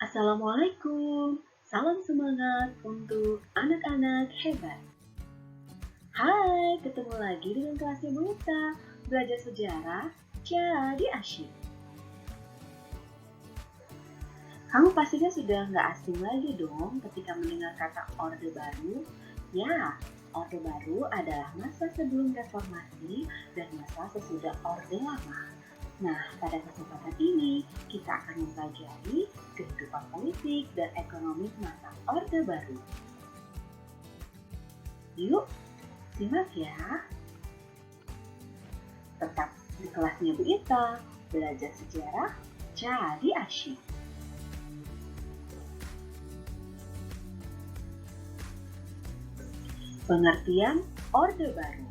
Assalamualaikum, salam semangat untuk anak-anak hebat. Hai, ketemu lagi dengan kelasnya Bu Ita. Belajar sejarah jadi asyik. Kamu pastinya sudah nggak asing lagi dong ketika mendengar kata Orde Baru. Ya, Orde Baru adalah masa sebelum reformasi dan masa sesudah Orde Lama. Nah, pada kesempatan ini kita akan mempelajari kehidupan politik dan ekonomi masa Orde Baru. Yuk, simak ya. Tetap di kelasnya Bu Ita, belajar sejarah jadi asyik. Pengertian Orde Baru.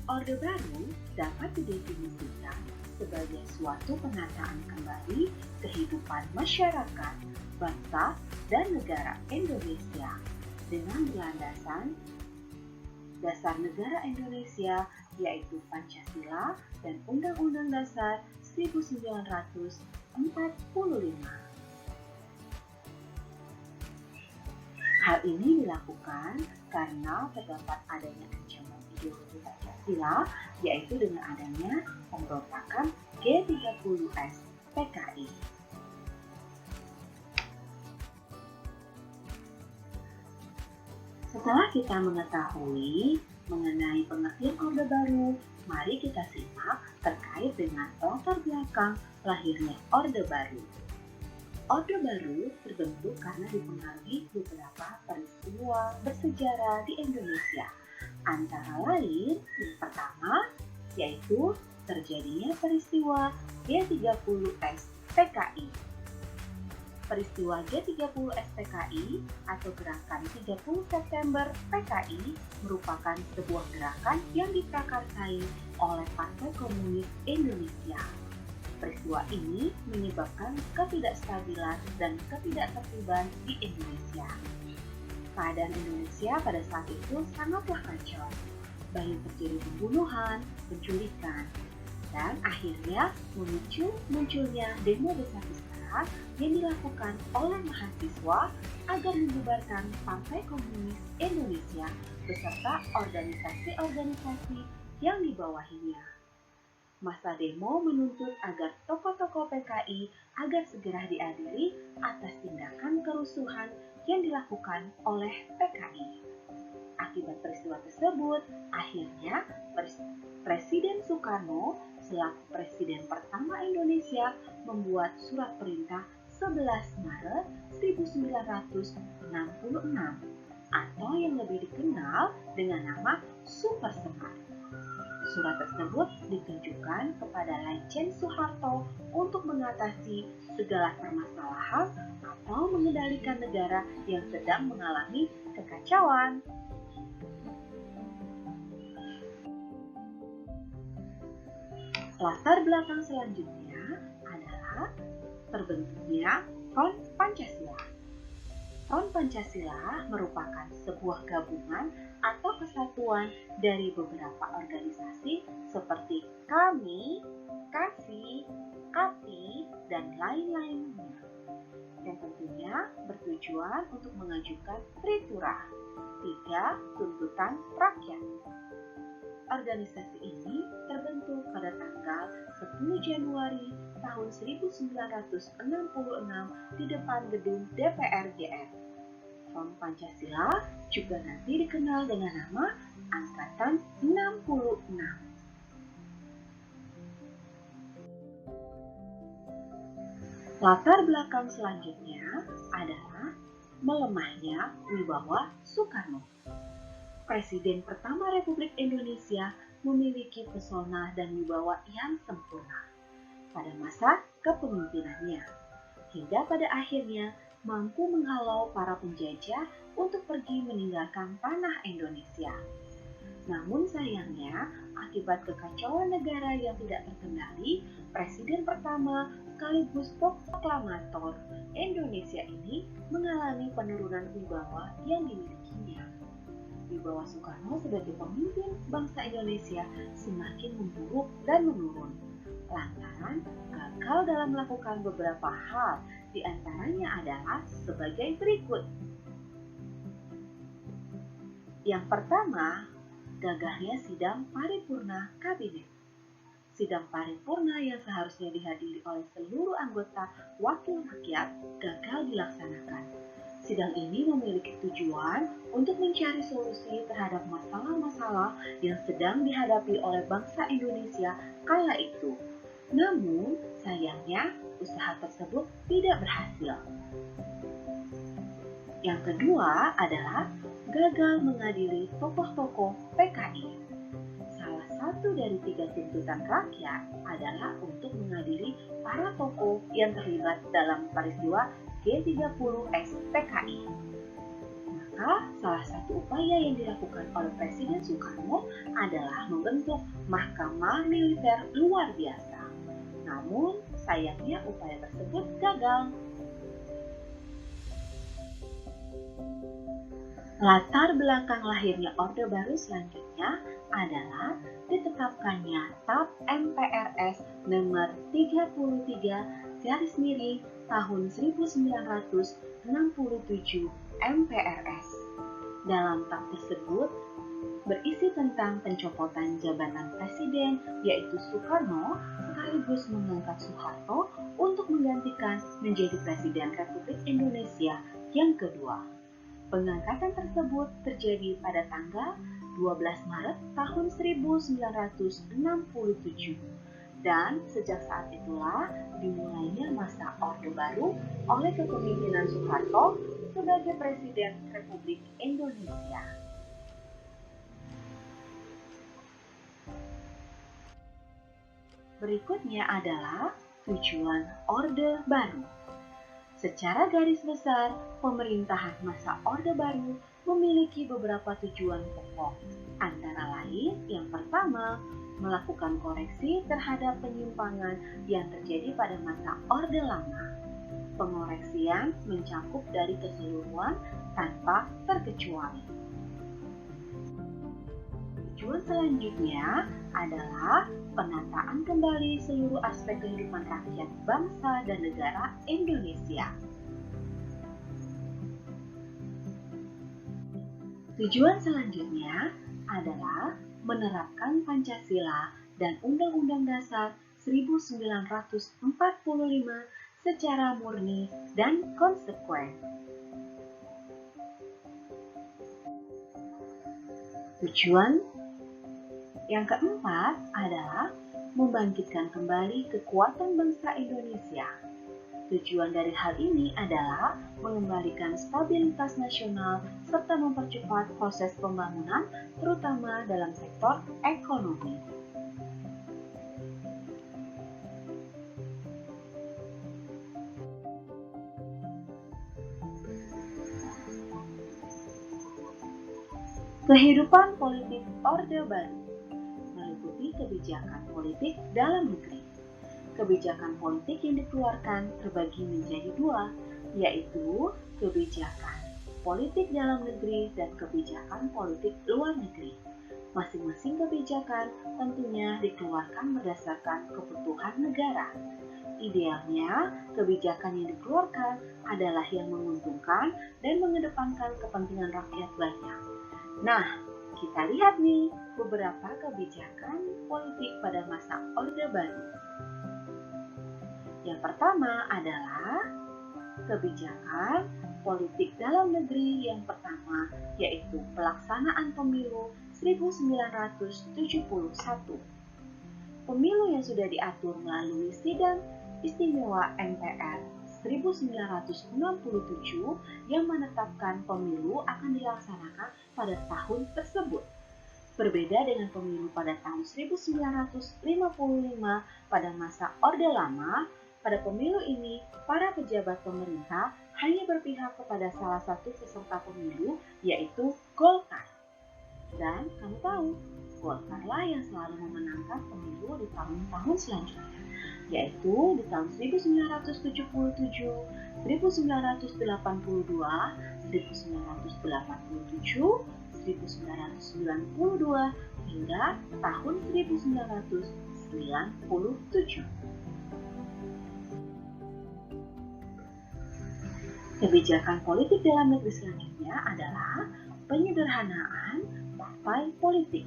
Orde Baru dapat didefinisikan sebagai suatu penataan kembali kehidupan masyarakat, bangsa, dan negara Indonesia dengan berlandasan dasar negara Indonesia yaitu Pancasila dan Undang-Undang Dasar 1945. Hal ini dilakukan karena terdapat adanya ancaman ideologi Pancasila, yaitu dengan adanya pemberontakan G30S PKI. Setelah kita mengetahui mengenai pengertian Orde Baru, mari kita simak terkait dengan latar belakang lahirnya Orde Baru. Orde Baru terbentuk karena dipengaruhi beberapa peristiwa bersejarah di Indonesia. Antara lain, yang pertama yaitu terjadinya peristiwa G30S PKI. Peristiwa G30S PKI atau Gerakan 30 September PKI merupakan sebuah gerakan yang diprakarsai oleh Partai Komunis Indonesia. Peristiwa ini menyebabkan ketidakstabilan dan ketidaktertiban di Indonesia. Keadaan Indonesia pada saat itu sangatlah kacau. Banyak terjadi pembunuhan, penculikan, dan akhirnya memicu munculnya demo besar-besaran yang dilakukan oleh mahasiswa agar membubarkan Partai Komunis Indonesia beserta organisasi-organisasi yang dibawahinya. Masa demo menuntut agar tokoh-tokoh PKI agar segera diadili atas tindakan kerusuhan yang dilakukan oleh PKI. Akibat peristiwa tersebut, akhirnya Presiden Soekarno selaku Presiden pertama Indonesia membuat surat perintah 11 Maret 1966 atau yang lebih dikenal dengan nama Super Semar. Surat tersebut ditujukan kepada Lejen Soeharto untuk mengatasi segala permasalahan atau mengendalikan negara yang sedang mengalami kekacauan. Latar belakang selanjutnya adalah terbentuknya Front Pancasila. Front Pancasila merupakan sebuah gabungan atau kesatuan dari beberapa organisasi seperti KAMI, KASI, KAPI, dan lain-lainnya. Yang tentunya bertujuan untuk mengajukan Tritura, 3 tuntutan rakyat. Organisasi ini terbentuk pada tanggal 10 Januari tahun 1966 di depan gedung DPR GR. Front Pancasila juga nanti dikenal dengan nama Angkatan 66. Latar belakang selanjutnya adalah melemahnya wibawa Soekarno. Presiden pertama Republik Indonesia memiliki pesona dan wibawa yang sempurna pada masa kepemimpinannya, hingga pada akhirnya mampu menghalau para penjajah untuk pergi meninggalkan tanah Indonesia. Namun sayangnya, akibat kekacauan negara yang tidak terkendali, Presiden pertama sekaligus proklamator Indonesia ini mengalami penurunan wibawa yang dimilikinya. Wibawa Soekarno sebagai pemimpin bangsa Indonesia semakin memburuk dan menurun lantaran gagal dalam melakukan beberapa hal Di antaranya adalah sebagai berikut. Yang pertama, gagalnya sidang paripurna kabinet. Sidang paripurna yang seharusnya dihadiri oleh seluruh anggota wakil rakyat gagal dilaksanakan. Sidang ini memiliki tujuan untuk mencari solusi terhadap masalah-masalah yang sedang dihadapi oleh bangsa Indonesia kala itu. Namun, sayangnya usaha tersebut tidak berhasil. Yang kedua adalah gagal mengadili tokoh-tokoh PKI. Salah satu dari 3 tuntutan rakyat adalah untuk mengadili para tokoh yang terlibat dalam peristiwa G30S PKI. Maka salah satu upaya yang dilakukan oleh Presiden Soekarno adalah membentuk Mahkamah Militer Luar Biasa. Namun sayangnya upaya tersebut gagal. Latar belakang lahirnya Orde Baru selanjutnya adalah ditetapkannya TAP MPRS nomor 33 tahun 1967 MPRS. Dalam TAP tersebut berisi tentang pencopotan jabatan presiden, yaitu Soekarno, sekaligus mengangkat Soeharto untuk menggantikan menjadi Presiden Republik Indonesia yang kedua. Pengangkatan tersebut terjadi pada tanggal 12 Maret tahun 1967. Dan sejak saat itulah dimulainya masa Orde Baru oleh kepemimpinan Soeharto sebagai Presiden Republik Indonesia. Berikutnya adalah tujuan Orde Baru. Secara garis besar, pemerintahan masa Orde Baru memiliki beberapa tujuan pokok. Antara lain, yang pertama, melakukan koreksi terhadap penyimpangan yang terjadi pada masa Orde Lama. Pengoreksian mencakup dari keseluruhan tanpa terkecuali. Tujuan selanjutnya adalah penataan kembali seluruh aspek kehidupan rakyat bangsa dan negara Indonesia. Tujuan selanjutnya adalah menerapkan Pancasila dan Undang-Undang Dasar 1945 secara murni dan konsekuen. Tujuan yang keempat adalah membangkitkan kembali kekuatan bangsa Indonesia. Tujuan dari hal ini adalah mengembalikan stabilitas nasional serta mempercepat proses pembangunan, terutama dalam sektor ekonomi. Kehidupan politik Orde Baru meliputi kebijakan politik dalam negeri. Kebijakan politik yang dikeluarkan terbagi menjadi dua, yaitu kebijakan politik dalam negeri dan kebijakan politik luar negeri. Masing-masing kebijakan tentunya dikeluarkan berdasarkan kebutuhan negara. Idealnya, kebijakan yang dikeluarkan adalah yang menguntungkan dan mengedepankan kepentingan rakyat banyak. Nah, kita lihat nih beberapa kebijakan politik pada masa Orde Baru. Yang pertama adalah kebijakan politik dalam negeri yang pertama, yaitu pelaksanaan pemilu 1971. Pemilu yang sudah diatur melalui Sidang Istimewa MPR 1967 yang menetapkan pemilu akan dilaksanakan pada tahun tersebut. Berbeda dengan pemilu pada tahun 1955 pada masa Orde Lama, pada pemilu ini para pejabat pemerintah hanya berpihak kepada salah satu peserta pemilu, yaitu Golkar. Dan kamu tahu, Golkarlah yang selalu memenangkan pemilu di tahun-tahun selanjutnya, yaitu di tahun 1977, 1982, 1987, 1992, hingga tahun 1997. Kebijakan politik dalam negeri selanjutnya adalah penyederhanaan partai politik.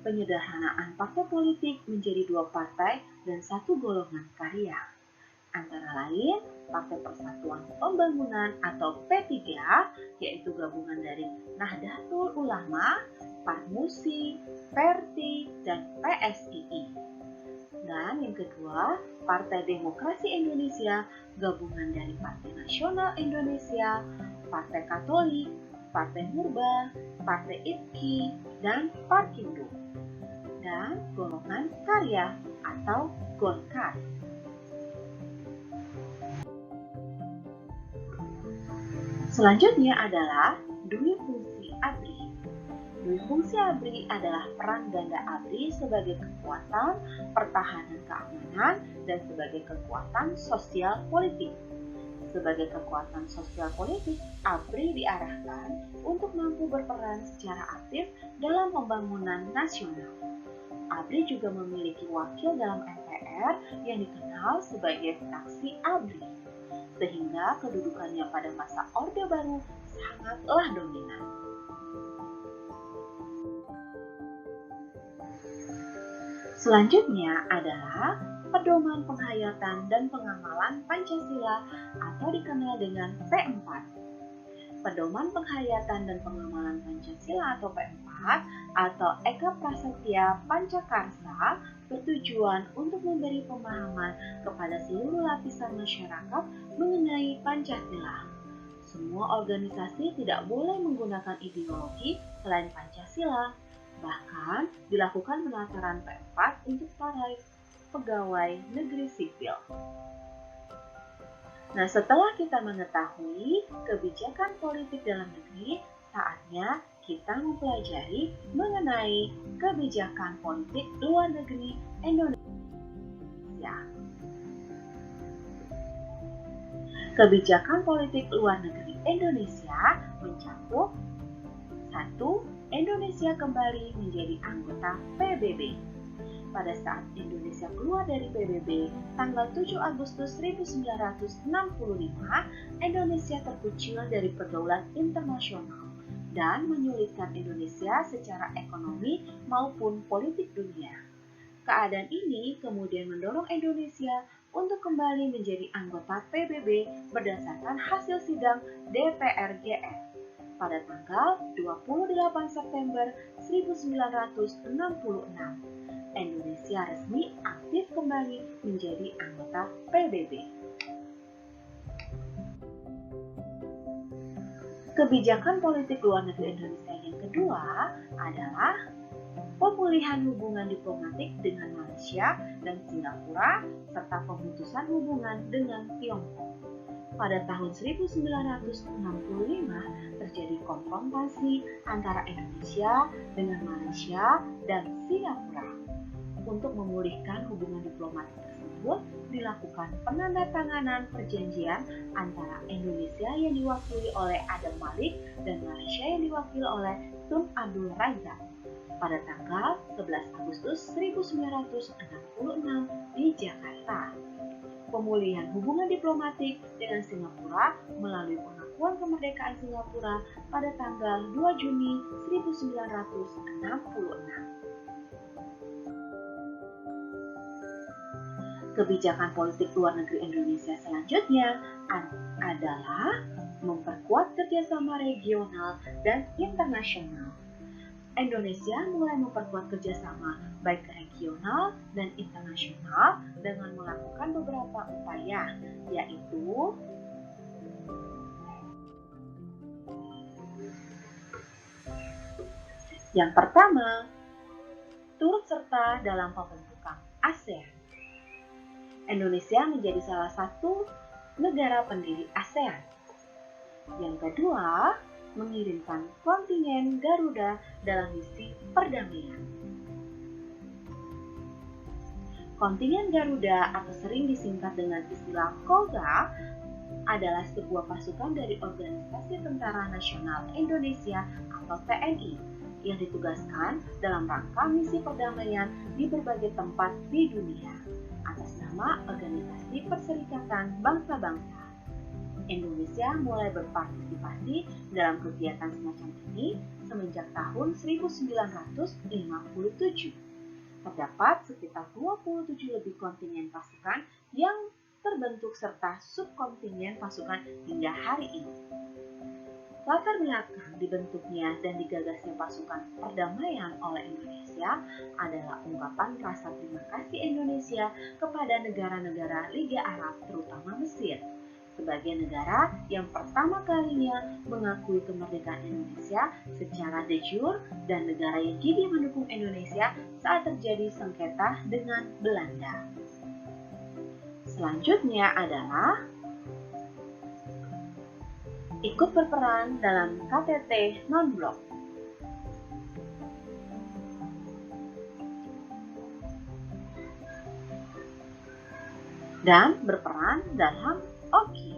Penyederhanaan partai politik menjadi 2 partai dan 1 golongan karya. Antara lain, Partai Persatuan Pembangunan atau P3, yaitu gabungan dari Nahdlatul Ulama, Parmusi, Perti, dan PSII. Dan yang kedua, Partai Demokrasi Indonesia, gabungan dari Partai Nasional Indonesia, Partai Katolik, Partai Murba, Partai IPKI, dan Parkindo. Dan golongan karya atau Golkar. Selanjutnya adalah dui fungsi ABRI. Dui fungsi ABRI adalah peran ganda ABRI sebagai kekuatan pertahanan keamanan dan sebagai kekuatan sosial politik. Sebagai kekuatan sosial politik, ABRI diarahkan untuk mampu berperan secara aktif dalam pembangunan nasional. ABRI juga memiliki wakil dalam MPR yang dikenal sebagai fraksi ABRI, sehingga kedudukannya pada masa Orde Baru sangatlah dominan. Selanjutnya adalah pedoman penghayatan dan pengamalan Pancasila atau dikenal dengan P4. Pedoman penghayatan dan pengamalan Pancasila atau P4 atau Eka Prasetya Pancakarsa bertujuan untuk memberi pemahaman kepada seluruh lapisan masyarakat mengenai Pancasila. Semua organisasi tidak boleh menggunakan ideologi selain Pancasila. Bahkan dilakukan pendaftaran P4 untuk para pegawai negeri sipil. Nah, setelah kita mengetahui kebijakan politik dalam negeri, saatnya kita mempelajari mengenai kebijakan politik luar negeri Indonesia. Kebijakan politik luar negeri Indonesia mencakup 1. Indonesia kembali menjadi anggota PBB. Pada saat Indonesia keluar dari PBB, tanggal 7 Agustus 1945, Indonesia terkucil dari pergaulan internasional dan menyulitkan Indonesia secara ekonomi maupun politik dunia. Keadaan ini kemudian mendorong Indonesia untuk kembali menjadi anggota PBB berdasarkan hasil sidang DPRGR pada tanggal 28 September 1966. Indonesia resmi aktif kembali menjadi anggota PBB. Kebijakan politik luar negeri Indonesia yang kedua adalah pemulihan hubungan diplomatik dengan Malaysia dan Singapura serta pemutusan hubungan dengan Tiongkok. Pada tahun 1965 terjadi konfrontasi antara Indonesia dengan Malaysia dan Singapura. Untuk memulihkan hubungan diplomatik tersebut, dilakukan penandatanganan perjanjian antara Indonesia yang diwakili oleh Adam Malik dan Malaysia yang diwakili oleh Tun Abdul Razak pada tanggal 11 Agustus 1966 di Jakarta. Pemulihan hubungan diplomatik dengan Singapura melalui pengakuan kemerdekaan Singapura pada tanggal 2 Juni 1966. Kebijakan politik luar negeri Indonesia selanjutnya adalah memperkuat kerjasama regional dan internasional. Indonesia mulai memperkuat kerjasama baik regional dan internasional dengan melakukan beberapa upaya, yaitu yang pertama, turut serta dalam pembentukan ASEAN. Indonesia menjadi salah satu negara pendiri ASEAN. Yang kedua, mengirimkan kontingen Garuda dalam misi perdamaian. Kontingen Garuda atau sering disingkat dengan istilah KOGA adalah sebuah pasukan dari Organisasi Tentara Nasional Indonesia atau TNI yang ditugaskan dalam rangka misi perdamaian di berbagai tempat di dunia atas nama Organisasi Perserikatan Bangsa-Bangsa. Indonesia mulai berpartisipasi dalam kegiatan semacam ini semenjak tahun 1957. Terdapat sekitar 27 lebih kontingen pasukan yang terbentuk serta subkontingen pasukan hingga hari ini. Latar belakang dibentuknya dan digagasnya pasukan perdamaian oleh Indonesia adalah ungkapan rasa terima kasih Indonesia kepada negara-negara Liga Arab, terutama Mesir, sebagai negara yang pertama kalinya mengakui kemerdekaan Indonesia secara de jure dan negara yang gigih mendukung Indonesia saat terjadi sengketa dengan Belanda. Selanjutnya adalah ikut berperan dalam KTT non-blok. Dan berperan dalam OKI.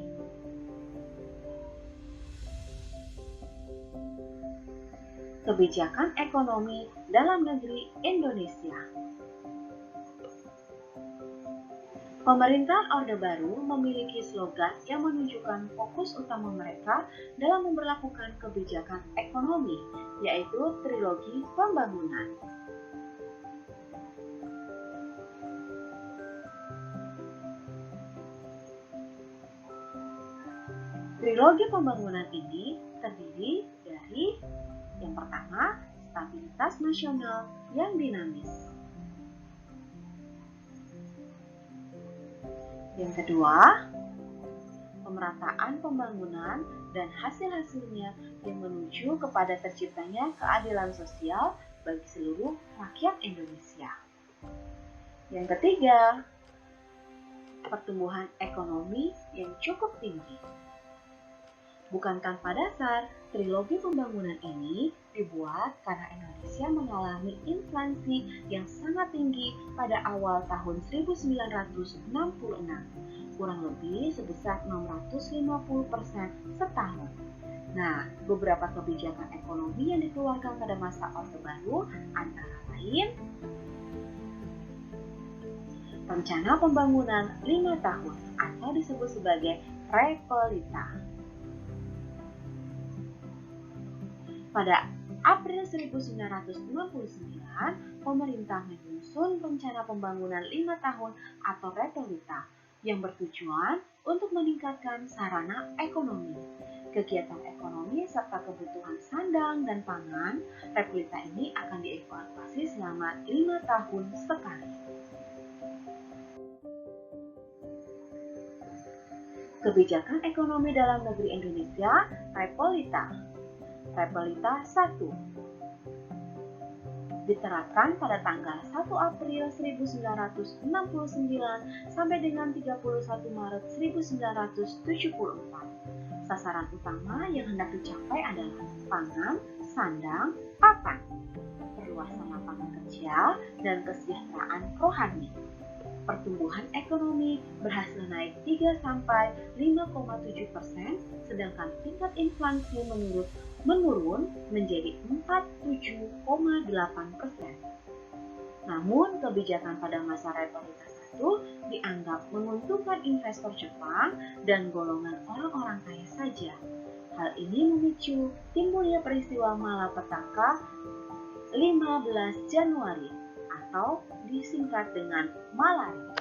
Kebijakan ekonomi dalam negeri Indonesia. Pemerintahan Orde Baru memiliki slogan yang menunjukkan fokus utama mereka dalam memberlakukan kebijakan ekonomi, yaitu Trilogi Pembangunan. Trilogi Pembangunan ini terdiri dari yang pertama, stabilitas nasional yang dinamis. Yang kedua, pemerataan pembangunan dan hasil-hasilnya yang menuju kepada terciptanya keadilan sosial bagi seluruh rakyat Indonesia. Yang ketiga, pertumbuhan ekonomi yang cukup tinggi. Bukan tanpa dasar, trilogi pembangunan ini dibuat karena Indonesia mengalami inflasi yang sangat tinggi pada awal tahun 1966, kurang lebih sebesar 650% setahun. Nah, beberapa kebijakan ekonomi yang dikeluarkan pada masa Orde Baru antara lain Rencana Pembangunan 5 tahun atau disebut sebagai Repelita. Pada April 1969, pemerintah menyusun Rencana Pembangunan 5 tahun atau Repelita yang bertujuan untuk meningkatkan sarana ekonomi, kegiatan ekonomi serta kebutuhan sandang dan pangan. Repelita ini akan dievaluasi selama 5 tahun sekali. Kebijakan ekonomi dalam negeri Indonesia, Repelita. Repelita 1 diterapkan pada tanggal 1 April 1969 sampai dengan 31 Maret 1974. Sasaran utama yang hendak dicapai adalah pangan, sandang, pakan, perluasan lapangan kerja, dan kesejahteraan rohani. Pertumbuhan ekonomi berhasil naik 3-5,7%, sedangkan tingkat inflasi menurun menjadi 47,8%. Namun, kebijakan pada masa Repelita 1 dianggap menguntungkan investor Jepang dan golongan orang-orang kaya saja. Hal ini memicu timbulnya peristiwa malapetaka 15 Januari atau disingkat dengan Malaria.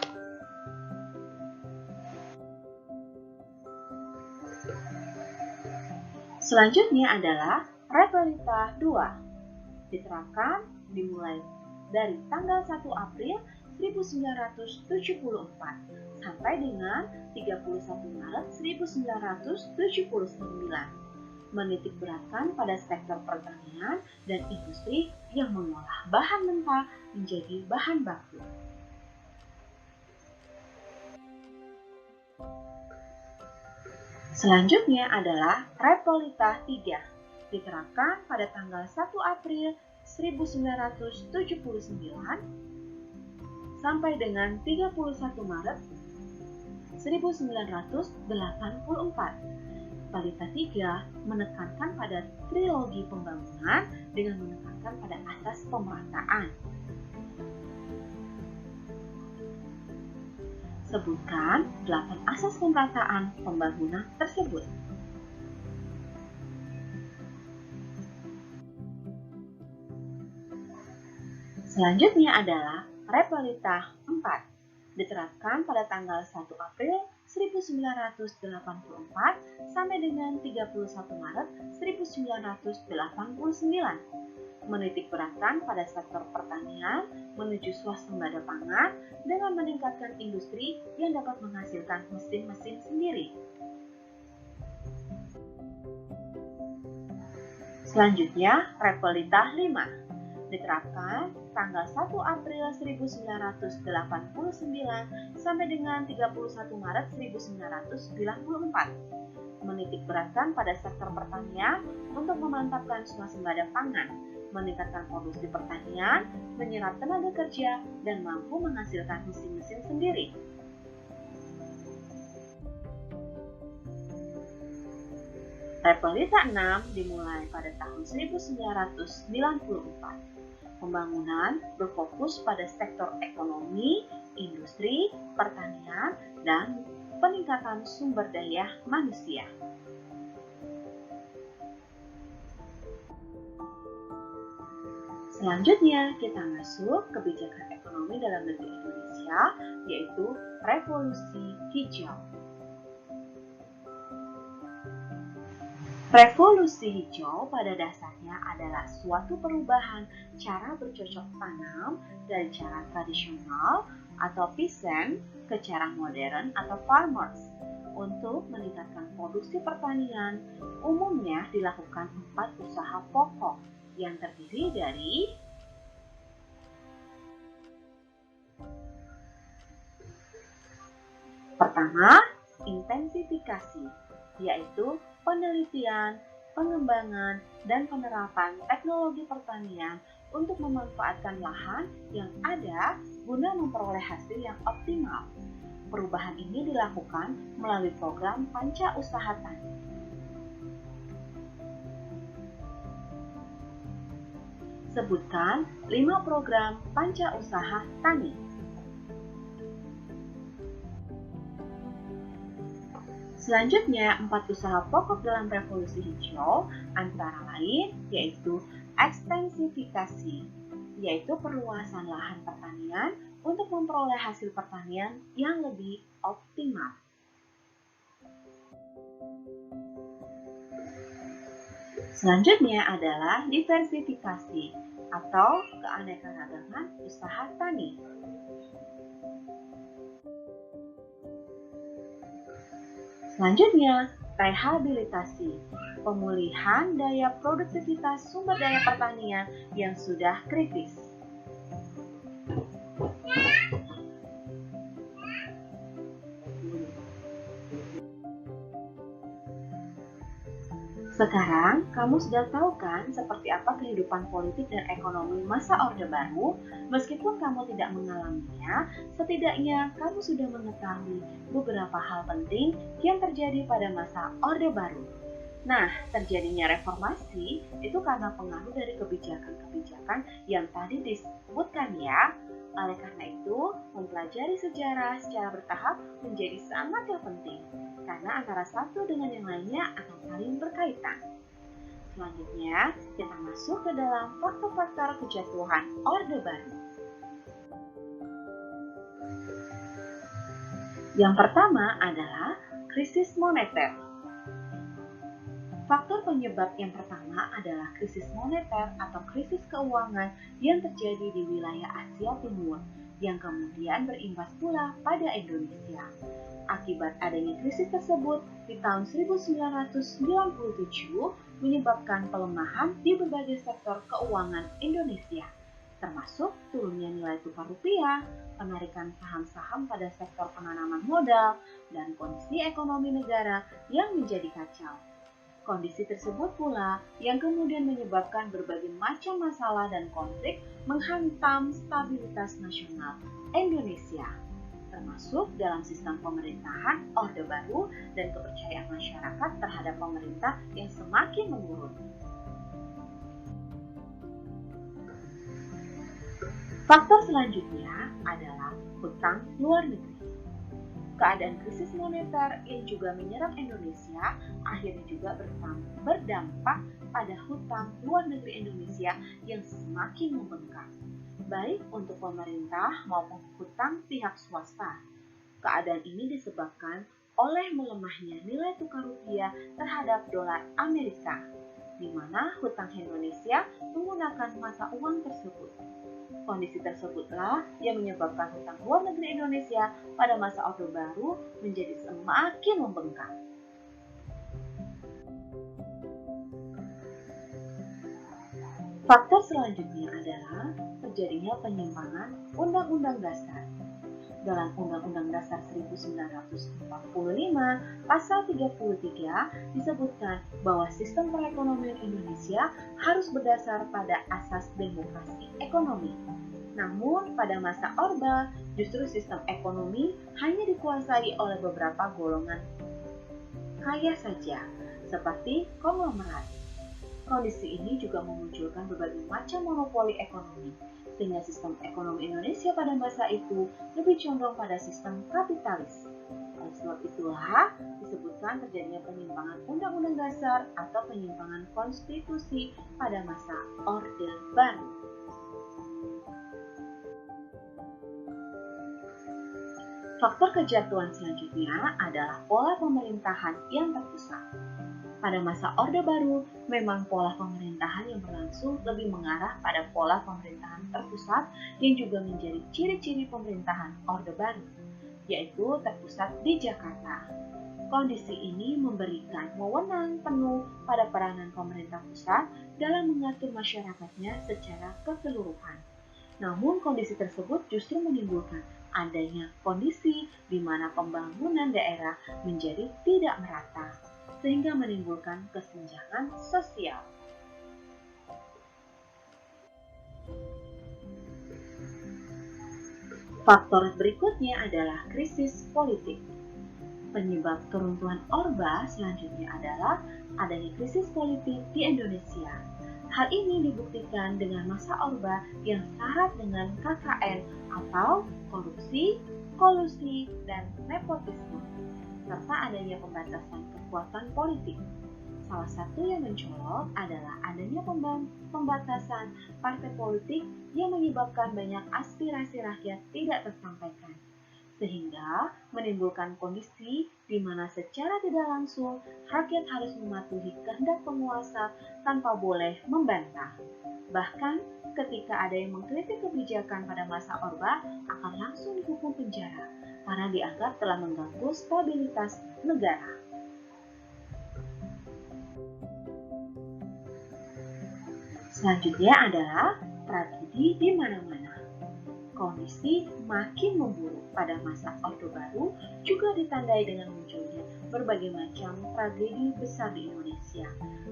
Selanjutnya adalah Repelita 2, diterapkan dimulai dari tanggal 1 April 1974 sampai dengan 31 Maret 1979, menitik beratkan pada sektor pertanian dan industri yang mengolah bahan mentah menjadi bahan baku. Selanjutnya adalah Repelita 3, diterapkan pada tanggal 1 April 1979 sampai dengan 31 Maret 1984. Repelita 3 menekankan pada trilogi pembangunan dengan menekankan pada asas pemerataan. Sebutkan 8 asas pemerataan pembangunan tersebut. Selanjutnya adalah Repelita 4, diterapkan pada tanggal 1 April 1984 sampai dengan 31 Maret 1989. Menitik beratkan pada sektor pertanian menuju swasembada pangan dengan meningkatkan industri yang dapat menghasilkan mesin-mesin sendiri. Selanjutnya, Repelita 5, diterapkan tanggal 1 April 1989 sampai dengan 31 Maret 1994. Menitik beratkan pada sektor pertanian untuk memantapkan swasembada pangan, meningkatkan produksi pertanian, menyerap tenaga kerja, dan mampu menghasilkan mesin-mesin sendiri. Repelita 6 dimulai pada tahun 1994. Pembangunan berfokus pada sektor ekonomi, industri, pertanian, dan peningkatan sumber daya manusia. Selanjutnya, kita masuk kebijakan ekonomi dalam negeri Indonesia, yaitu Revolusi Hijau. Revolusi hijau pada dasarnya adalah suatu perubahan cara bercocok tanam dari cara tradisional atau peasant ke cara modern atau farmers. Untuk meningkatkan produksi pertanian, umumnya dilakukan 4 usaha pokok yang terdiri dari pertama, intensifikasi, yaitu penelitian, pengembangan, dan penerapan teknologi pertanian untuk memanfaatkan lahan yang ada guna memperoleh hasil yang optimal. Perubahan ini dilakukan melalui program Panca Usaha Tani. Sebutkan 5 program Panca Usaha Tani. Selanjutnya, 4 usaha pokok dalam revolusi hijau antara lain yaitu ekstensifikasi, yaitu perluasan lahan pertanian untuk memperoleh hasil pertanian yang lebih optimal. Selanjutnya adalah diversifikasi atau keanekaragaman usaha tani. Selanjutnya, rehabilitasi, pemulihan daya produktivitas sumber daya pertanian yang sudah kritis. Sekarang, kamu sudah tahu kan seperti apa kehidupan politik dan ekonomi masa Orde Baru? Meskipun kamu tidak mengalaminya, setidaknya kamu sudah mengetahui beberapa hal penting yang terjadi pada masa Orde Baru. Nah, terjadinya reformasi itu karena pengaruh dari kebijakan-kebijakan yang tadi disebutkan ya. Oleh karena itu, mempelajari sejarah secara bertahap menjadi sangatlah penting, karena antara satu dengan yang lainnya akan saling berkaitan. Selanjutnya, kita masuk ke dalam faktor-faktor kejatuhan Orde Baru. Yang pertama adalah krisis moneter. Faktor penyebab yang pertama adalah krisis moneter atau krisis keuangan yang terjadi di wilayah Asia Timur, yang kemudian berimbas pula pada Indonesia. Akibat adanya krisis tersebut, di tahun 1997 menyebabkan pelemahan di berbagai sektor keuangan Indonesia, termasuk turunnya nilai tukar rupiah, penarikan saham-saham pada sektor penanaman modal, dan kondisi ekonomi negara yang menjadi kacau. Kondisi tersebut pula yang kemudian menyebabkan berbagai macam masalah dan konflik menghantam stabilitas nasional Indonesia, termasuk dalam sistem pemerintahan Orde Baru dan kepercayaan masyarakat terhadap pemerintah yang semakin menurun. Faktor selanjutnya adalah hutang luar negeri. Keadaan krisis moneter yang juga menyerang Indonesia akhirnya juga berdampak pada hutang luar negeri Indonesia yang semakin membengkak, baik untuk pemerintah maupun hutang pihak swasta. Keadaan ini disebabkan oleh melemahnya nilai tukar rupiah terhadap dolar Amerika, di mana hutang Indonesia menggunakan mata uang tersebut. Kondisi tersebutlah yang menyebabkan hutang luar negeri Indonesia pada masa Orde Baru menjadi semakin membengkak. Faktor selanjutnya adalah terjadinya penyimpangan Undang-Undang Dasar. Dalam Undang-Undang Dasar 1945, Pasal 33 disebutkan bahwa sistem perekonomian Indonesia harus berdasar pada asas demokrasi ekonomi. Namun, pada masa Orde, justru sistem ekonomi hanya dikuasai oleh beberapa golongan kaya saja, seperti konglomerat. Kondisi ini juga memunculkan berbagai macam monopoli ekonomi, sehingga sistem ekonomi Indonesia pada masa itu lebih condong pada sistem kapitalis. Oleh sebab itulah disebutkan terjadinya penyimpangan Undang-Undang Dasar atau penyimpangan konstitusi pada masa Orde Baru. Faktor kejatuhan selanjutnya adalah pola pemerintahan yang terpusat. Pada masa Orde Baru, memang pola pemerintahan yang berlangsung lebih mengarah pada pola pemerintahan terpusat yang juga menjadi ciri-ciri pemerintahan Orde Baru, yaitu terpusat di Jakarta. Kondisi ini memberikan wewenang penuh pada peranan pemerintah pusat dalam mengatur masyarakatnya secara keseluruhan. Namun kondisi tersebut justru menimbulkan adanya kondisi di mana pembangunan daerah menjadi tidak merata, sehingga menimbulkan kesenjangan sosial. Faktor berikutnya adalah krisis politik. Penyebab keruntuhan Orde selanjutnya adalah adanya krisis politik di Indonesia. Hal ini dibuktikan dengan masa Orde yang syarat dengan KKN atau korupsi, kolusi, dan nepotisme, serta adanya pembatasan kekuatan politik. Salah satu yang mencolok adalah adanya pembatasan partai politik yang menyebabkan banyak aspirasi rakyat tidak tersampaikan, sehingga menimbulkan kondisi di mana secara tidak langsung rakyat harus mematuhi kehendak penguasa tanpa boleh membantah. Bahkan ketika ada yang mengkritik kebijakan pada masa Orde akan langsung dihukum penjara karena dianggap telah mengganggu stabilitas negara. Selanjutnya adalah tragedi di mana-mana. Kondisi makin memburuk pada masa Orde Baru juga ditandai dengan munculnya berbagai macam tragedi besar di Indonesia.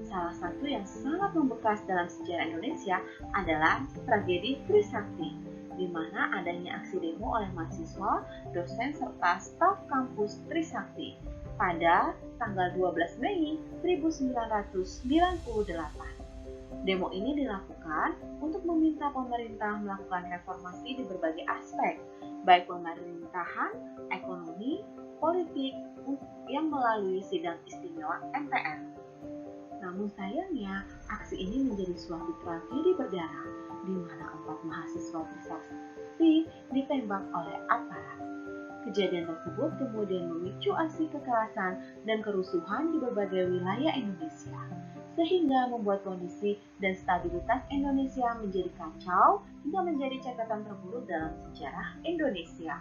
Salah satu yang sangat membekas dalam sejarah Indonesia adalah tragedi Trisakti, di mana adanya aksi demo oleh mahasiswa, dosen, serta staf kampus Trisakti pada tanggal 12 Mei 1998. Demo ini dilakukan untuk meminta pemerintah melakukan reformasi di berbagai aspek, baik pemerintahan, ekonomi, politik, yang melalui sidang istimewa MPR. Namun sayangnya, aksi ini menjadi suatu tragedi berdarah, di mana 4 mahasiswa Trisakti ditembak oleh aparat. Kejadian tersebut kemudian memicu aksi kekerasan dan kerusuhan di berbagai wilayah Indonesia, sehingga membuat kondisi dan stabilitas Indonesia menjadi kacau hingga menjadi catatan terburuk dalam sejarah Indonesia.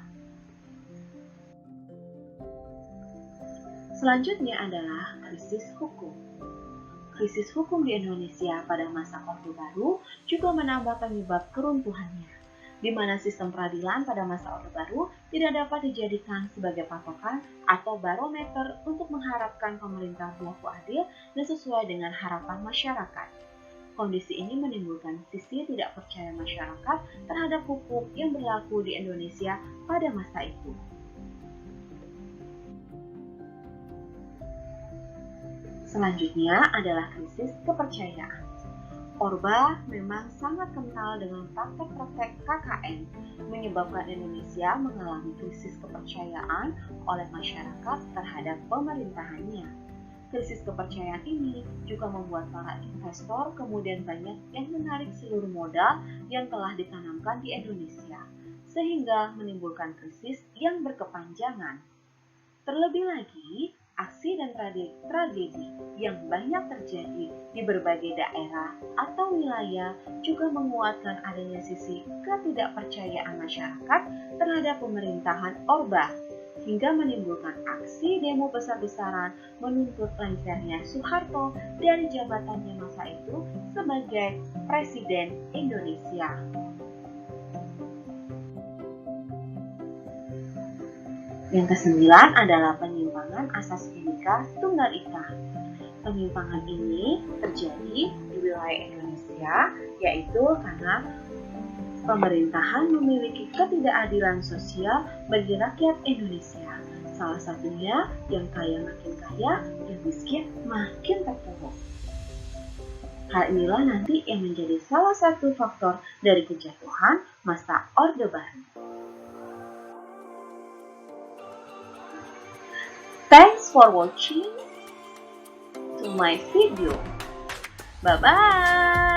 Selanjutnya adalah krisis hukum. Krisis hukum di Indonesia pada masa Orde Baru juga menambah penyebab keruntuhannya, di mana sistem peradilan pada masa Orde Baru tidak dapat dijadikan sebagai patokan atau barometer untuk mengharapkan pemerintah berlaku adil dan sesuai dengan harapan masyarakat. Kondisi ini menimbulkan sisi tidak percaya masyarakat terhadap hukum yang berlaku di Indonesia pada masa itu. Selanjutnya adalah krisis kepercayaan. Orba memang sangat kental dengan praktek-praktek KKN, menyebabkan Indonesia mengalami krisis kepercayaan oleh masyarakat terhadap pemerintahannya. Krisis kepercayaan ini juga membuat para investor kemudian banyak yang menarik seluruh modal yang telah ditanamkan di Indonesia, sehingga menimbulkan krisis yang berkepanjangan. Terlebih lagi, aksi dan tragedi yang banyak terjadi di berbagai daerah atau wilayah juga menguatkan adanya sisi ketidakpercayaan masyarakat terhadap pemerintahan Orba, hingga menimbulkan aksi demo besar-besaran menuntut lengsernya Soeharto dari jabatannya masa itu sebagai Presiden Indonesia. Yang kesembilan adalah penyimpangan asas Bhinneka Tunggal Ika. Penyimpangan ini terjadi di wilayah Indonesia, yaitu karena pemerintahan memiliki ketidakadilan sosial bagi rakyat Indonesia. Salah satunya yang kaya makin kaya, yang miskin makin terpuruk. Hal inilah nanti yang menjadi salah satu faktor dari kejatuhan masa Orde Baru. Thanks for watching to my video. Bye-bye.